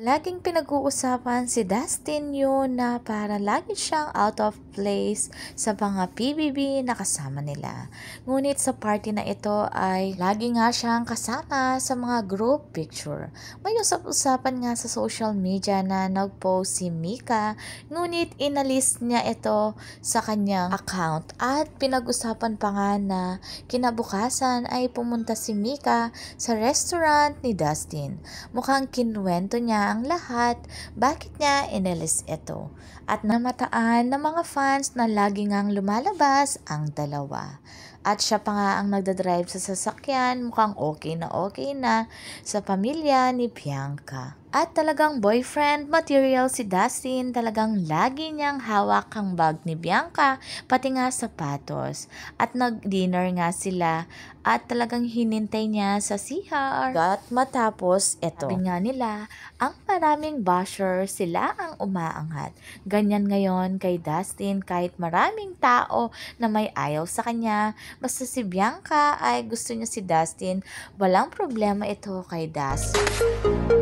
Laging pinag-uusapan si Dustin yun na para lagi siyang out of place sa mga PBB na kasama nila. Ngunit sa party na ito ay lagi nga siyang kasama sa mga group picture. May usap-usapan nga sa social media na nag-post si Mika, ngunit inalis niya ito sa kanyang account at pinag-usapan pa nga na kinabukasan ay pumunta si Mika sa restaurant ni Dustin. Mukhang kinwento niya ang lahat, bakit niya inalis ito. At namataan ng mga fans na lagi ngang lumalabas ang dalawa. At siya pa nga ang nagdadrive sa sasakyan, mukhang okay na sa pamilya ni Bianca. At talagang boyfriend material si Dustin, talagang lagi niyang hawak ang bag ni Bianca, pati nga sapatos. At nag-dinner nga sila at talagang hinintay niya sa CR. At matapos ito, sabi nga nila, ang maraming basher sila ang umaangat. Ganyan ngayon kay Dustin kahit maraming tao na may ayaw sa kanya, basta si Bianca ay gusto niya si Dustin, walang problema ito kay Dustin.